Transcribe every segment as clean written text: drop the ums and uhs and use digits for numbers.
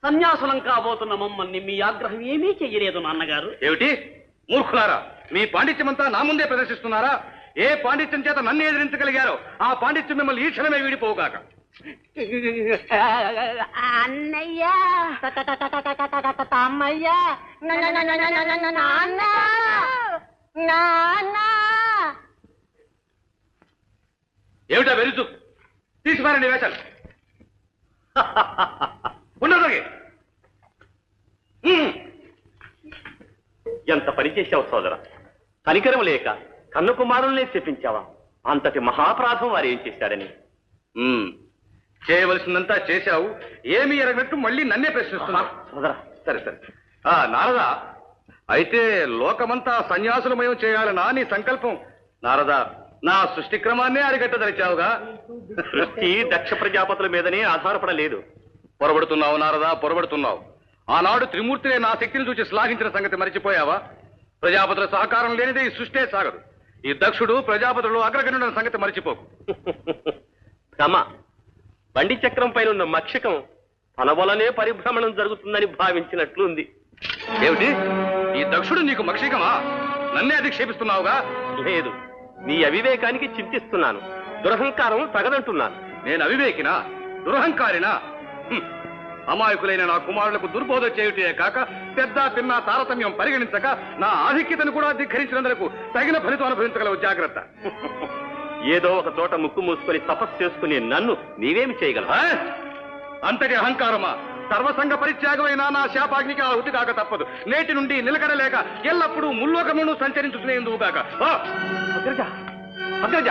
సన్యాసులం కాబోతున్న మమ్మల్ని మీ ఆగ్రహం ఏమీ చెయ్యలేదు నాన్నగారు. ఏమిటి మూర్ఖులారా, మీ పాండిత్యమంతా నా ముందే ప్రదర్శిస్తున్నారా? ఏ పాండిత్యం చేత నన్ను ఎదిరించగలిగారో ఆ పాండిత్యం మిమ్మల్ని ఈ క్షణమే వీడిపోగాక. అన్నయ్య అమ్మయ్య నాన్న నాన్న. ఏమిటా వెరుచు? తీసుకురండి వేషాలు. ఉండదు. ఎంత పని చేశావు సోదరా. కనికరం లేక కన్ను కుమారుల్నే చెప్పించావా? అంతటి మహాపరాధం వారు ఏం చేశారని. చేయవలసిందంతా చేశావు, ఏమి ఎరగనట్టు మళ్ళీ నన్నే ప్రశ్నిస్తున్నావు. సోదరా సరే సరే. నారదా, అయితే లోకమంతా సన్యాసులమయం చేయాలనా నీ సంకల్పం? నారదా, నా సృష్టి క్రమాన్నే అరిగట్టదలిచావుగా. సృష్టి దక్ష ప్రజాపతుల మీదనే ఆధారపడలేదు. పొరబడుతున్నావు నారదా, పొరబడుతున్నావు. ఆనాడు త్రిమూర్తినే నా శక్తిని చూసి శ్లాఘించిన సంగతి మరిచిపోయావా? ప్రజాపతుల సహకారం లేనిదే ఈ సృష్టే సాగదు. ఈ దక్షుడు ప్రజాపతులు అగ్రగణుడన్న సంగతి మరిచిపోకు. రమ, బండి చక్రం పైన ఉన్న మక్షకం తన వలనే పరిభ్రమణం జరుగుతుందని భావించినట్లుంది. ఏమిటి, ఈ దక్షుడు నీకు మక్షికమా? నన్నే అధిక్షేపిస్తున్నావుగా. లేదు, నీ అవివేకానికి చింతిస్తున్నాను. దురహంకారం తగదంటున్నాను. నేను అవివేకినా, దురహంకారినా? అమాయకులైన నా కుమారులకు దుర్బోధ చేయుటే కాక పెద్ద పిన్న తారతమ్యం పరిగణించక నా ఆధిక్యతను కూడా ధిక్కరించినందుకు తగిన ఫలితం అనుభవించగలవు. జాగ్రత్త. ఏదో ఒక చోట ముక్కు మూసుకొని తపస్సు చేసుకుని నన్ను నీవేమి చేయగలవు? అంతటి అహంకారమా? సర్వసంగ పరిత్యాగమైన నా శాపాగ్నికి ఆహుతి కాక తప్పదు. నేటి నుండి నిలకడలేక ఎల్లప్పుడూ ముల్లోకమును సంచరించుకునేందుకుగాక. అగ్రజ,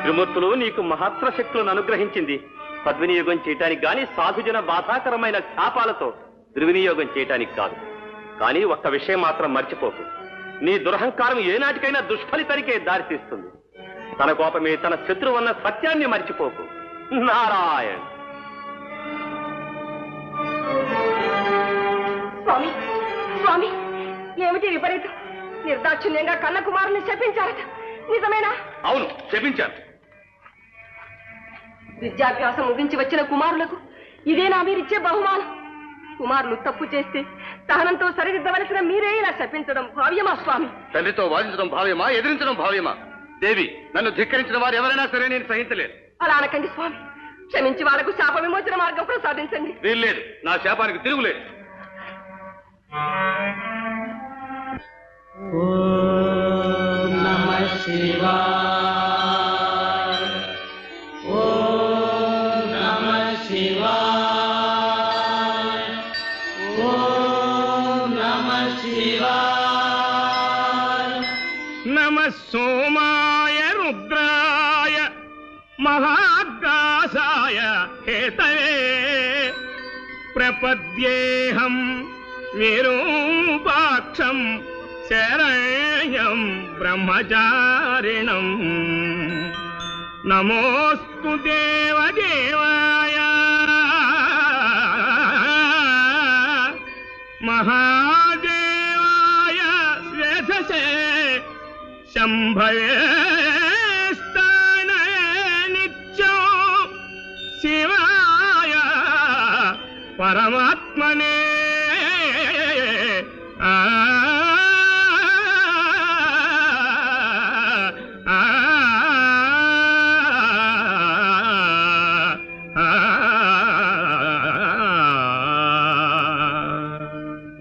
త్రిమూర్తులు నీకు మహత్తర శక్తులను అనుగ్రహించింది సద్వినియోగం చేయటానికి గాని, సాధుజన బాధాకరమైన శాపాలతో దుర్వినియోగం చేయటానికి కాదు. కానీ ఒక్క విషయం మాత్రం మర్చిపోకు. నీ దురహంకారం ఏనాటికైనా దుష్ఫలితానికే దారితీస్తుంది. తన కోపమే తన శత్రువు అన్న సత్యాన్ని మర్చిపోకు. నారాయణ. స్వామి స్వామి, ఏమిటి విపరీతం? నిర్దాక్షిణ్యంగా కన్న కుమారుని శపించారట, నిజమేనా? అవును, శపించాను. విద్యాభ్యాసం ముగించి వచ్చిన కుమారులకు ఇదేనా మీరిచ్చే బహుమానం? కుమారులు తప్పు చేస్తే సహనంతో సరిదిద్దవలసిన మీరే ఇలా శపించడం భావ్యమా స్వామి? తండ్రితో వాదించడం భావ్యమా, ఎదిరించడం భావ్యమా? దేవి, నన్ను ధిక్కరించిన వారు ఎవరైనా సరే నేను సహించలేదు. అలా అనకండి స్వామి. క్షమించి వాళ్లకు శాప విమోచన మార్గం ప్రసాదించండి. వీల్లేదు, నా శాపానికి తిరుగులేదు. ఓం నమః శివాయ. ఓం నమః శివాయ. ఓం నమః శివాయ. నమః సోమాయ రుద్రాయ మహాకాశాయ హేతయే ప్రపద్యేహం విరూపాక్షం శరణ్యం బ్రహ్మచారిణం. నమోస్తు దేవదేవాయ మహాదేవాయ వేధసే శంభయే స్థానయ నిత్యం శివాయ పరమాత్మనే.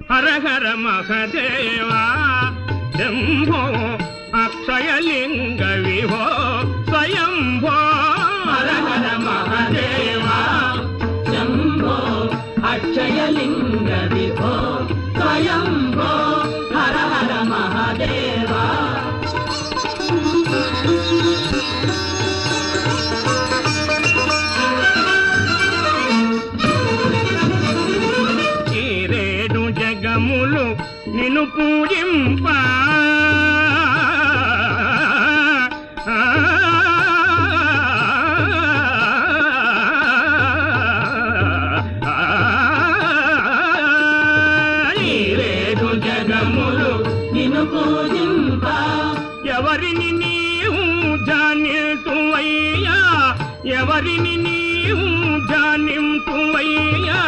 హర హర మహదేవా శంభో అక్షయలింగ విభో స్వయంభో. హర హర మహదేవా శంభో అక్షయలింగ విభో స్వయంభో. హర హర మహదేవా. ఈ రేడు జగములు నిన్ను పూజింప ఎవరిని నీవు జానింతువయ్యా, ఎవరిని నీవు జానింతువయ్యా,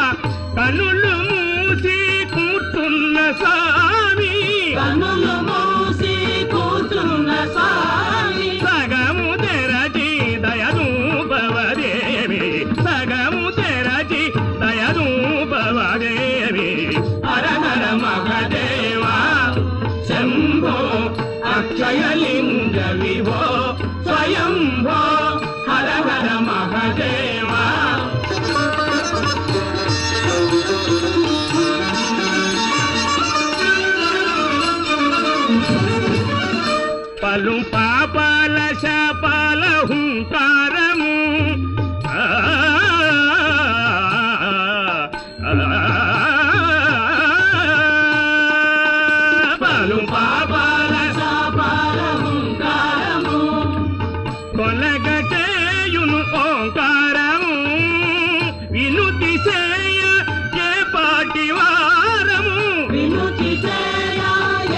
పలు పాపాల శాపాల హుంకారము పలు పాపాల శాపాల హుంకారము కొలగటేయును ఓంకారము వినుతి చేయ ఏ పాటి వారము వినుతి చేయ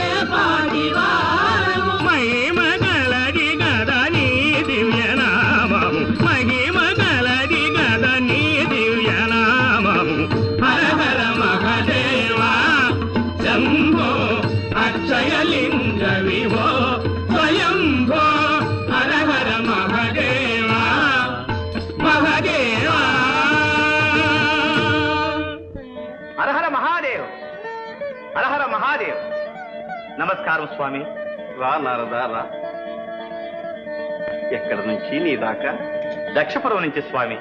ఏ పాటి వారము మహిమ గలది గద నీ దివ్యనామము మహిమ గలది గద నీ దివ్యనామము హర హర మహదేవా శంభో అక్షయలింగ విభో స్వయంభో హర హర మహదేవా మహదేవా. హరహర మహాదేవ్, హరహర మహాదేవ్. నమస్కారం స్వామి. రా నారదా రా. ఎక్కడి నుంచి నీ దాకా? దక్షపురం నుంచి స్వామి.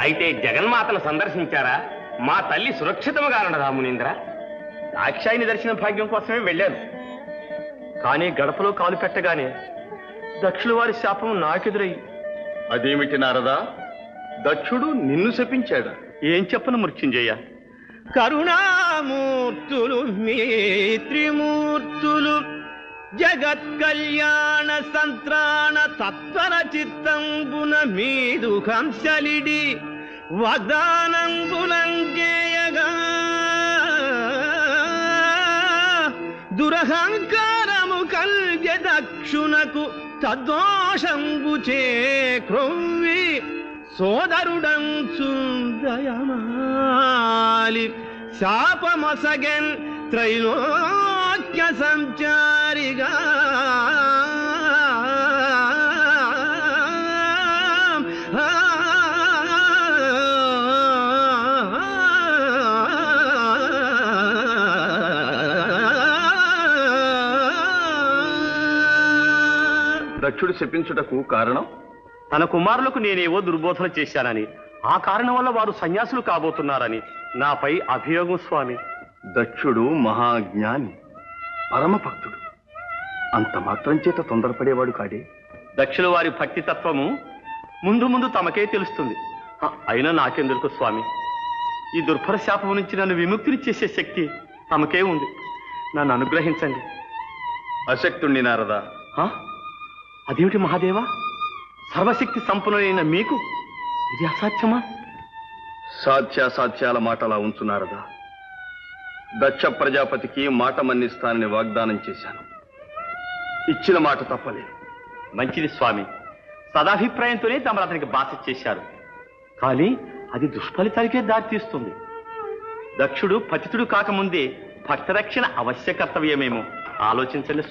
అయితే జగన్మాతను సందర్శించారా? మా తల్లి సురక్షితముగా ఉండదా మునీంద్ర? దాక్షాయిని దర్శన భాగ్యం కోసమే వెళ్ళాను. కానీ గడపలో కాలు పెట్టగానే దక్షుల వారి శాపం నాకెదురయ్యి. అదేమిటి నారదా? దక్షుడు నిన్ను శపించాడా? ఏం చెప్పను మృత్యుంజయ? కరుణామూర్తులు మీ త్రిమూర్తులు జగత్ కళ్యాణ సంత్రాణ తత్పర చిత్తంబున మీదు హంసలిడి వాగ్దానంబులంజేయగా దురహంకారము కల్గె దక్షునకు తద్దోషంబు చే క్రొవ్వి సోదరుడంచు దయమాలి శాపమసగెన్ త్రైలోక్య సంచారిగా దక్షుడు శపించుటకు కారణం? తన కుమారులకు నేనేవో దుర్బోధన చేశానని, ఆ కారణం వల్ల వారు సన్యాసులు కాబోతున్నారని నాపై అభియోగం స్వామి. దక్షుడు మహాజ్ఞాని, పరమభక్తుడు. అంత మాత్రం చేత తొందరపడేవాడు కాడే. దక్షుల వారి భక్తి తత్వము ముందు ముందు తమకే తెలుస్తుంది. అయినా నాకెందుకు స్వామి? ఈ దుర్భర శాపం నుంచి నన్ను విముక్తిని చేసే శక్తి తమకే ఉంది. నన్ను అనుగ్రహించండి. అశక్తుణ్ణి నారదా. అదేమిటి మహాదేవా? సర్వశక్తి సంపన్నులైన మీకు ఇది అసాధ్యమా? సాధ్యాసాధ్యాల మాటలా ఉంచున్నారదా. దక్ష ప్రజాపతికి మాట మన్నిస్తానని వాగ్దానం చేశాను. ఇచ్చిన మాట తప్పలేదు. మంచిది స్వామి. సదాభిప్రాయంతోనే తమరు అతనికి బాస చేశారు. కానీ అది దుష్ఫలితానికే దారితీస్తుంది. దక్షుడు పతితుడు కాకముందే భక్తరక్షణ అవశ్య కర్తవ్యమేమో ఆలోచించండి.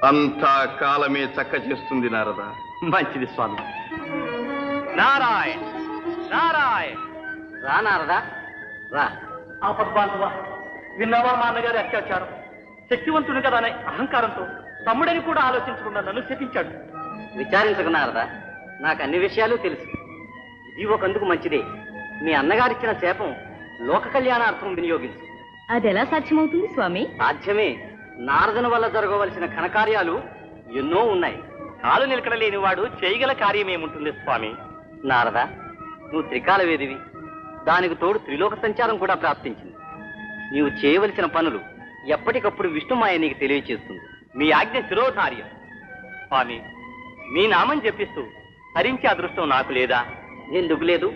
అంతా కాలమే చక్క చేస్తుంది నారదా. మంచిది స్వామి. నారాయణ నారాయణ. రా నారదా రా. ఆపద్బాంధవా, విన్నావా మా అన్నగారి అత్యాచారం? శక్తివంతుడు కదా అనే అహంకారంతో తమ్ముడని కూడా ఆలోచించకుండా నన్ను శపించాడు. విచారించకున్నారదా, నాకు అన్ని విషయాలు తెలుసు. ఇది ఒకందుకు మంచిదే. మీ అన్నగారిచ్చిన శాపం లోక కళ్యాణార్థం వినియోగించు. అది ఎలా సాధ్యమవుతుంది స్వామి? సాధ్యమే. నారదుని వల్ల జరగవలసిన ఘనకార్యాలు ఎన్నో ఉన్నాయి. కాలు నిలకడలేని వాడు చేయగల కార్యమేముంటుంది స్వామి? నారదా, నువ్వు త్రికాల వేదివి. దానికి తోడు త్రిలోక సంచారం కూడా ప్రాప్తించింది. నీవు చేయవలసిన పనులు ఎప్పటికప్పుడు విష్ణుమాయ నీకు తెలియచేస్తుంది. మీ ఆజ్ఞ శిరోధార్యం. స్వామి, మీ నామం జపిస్తూ హరించే అదృష్టం నాకు లేదా? ఎందుకు లేదు?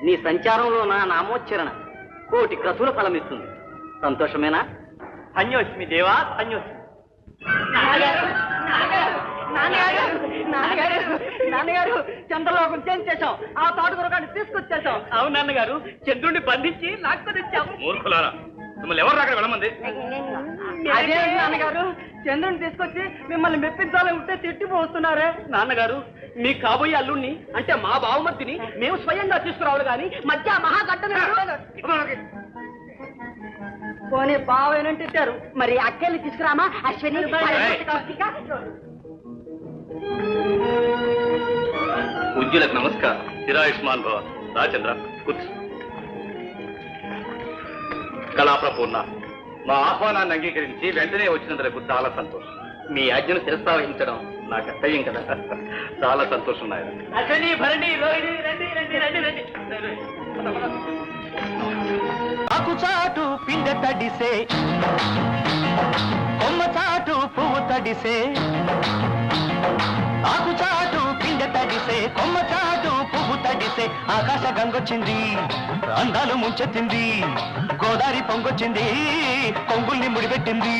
నీ సంచారంలో నా నామోచ్చరణ కోటి క్రతుల ఫలమిస్తుంది. సంతోషమేనా? ధన్యోస్మి దేవా, ధన్యోస్మి. నాన్నగారు, చంద్రలోకం చేంజ్ చేశాం. ఆ తాడుగురగాన్ని తీసుకొచ్చేసాం. అవును నాన్నగారు, చంద్రుడిని బంధించి నాకు తెచ్చాము. మూర్ఖులారా, మిమ్మల్ని ఎవరు అక్కడ వెళ్ళమంది? అదే నాన్నగారు, చంద్రుని తీసుకొచ్చి మిమ్మల్ని మెప్పించాలని ఉంటే తిట్టిపోతున్నారే. నాన్నగారు, మీ కాబోయే అల్లుణ్ణి అంటే మా బావమర్తిని మేము స్వయంగా తీసుకురావాలి కానీ మధ్య మహాగడ్డను పోనీ బావేనంటే తిట్టారు. మరి అక్కెళ్ళి తీసుకురామా? అశ్విని ఉజ్జులకు నమస్కారం. చిరాయుష్మాన్ భవ. రాచంద్ర కూర్చో. కళాప్రపూర్ణ, మా ఆహ్వానాన్ని అంగీకరించి వెంటనే వచ్చినందుకు చాలా సంతోషం. మీ ఆజ్ఞను శిరస్థావహించడం నా కర్తవ్యం కదా. చాలా సంతోషం నాయన. అశ్వని భరణి రోహిణి రండి రండి రండి రండి. ఆకు చాటు పిండ తడిసే కొమ్మ చాటు పువ్వు తడిసే ఆకు చాటు పిండ తడిసే కొమ్మ చాటు పువ్వు తడిసే ఆకాశ గంగొచ్చింది అందాలు ముంచెత్తింది గోదావరి పొంగొచ్చింది కొంగుల్ని ముడిపెట్టింది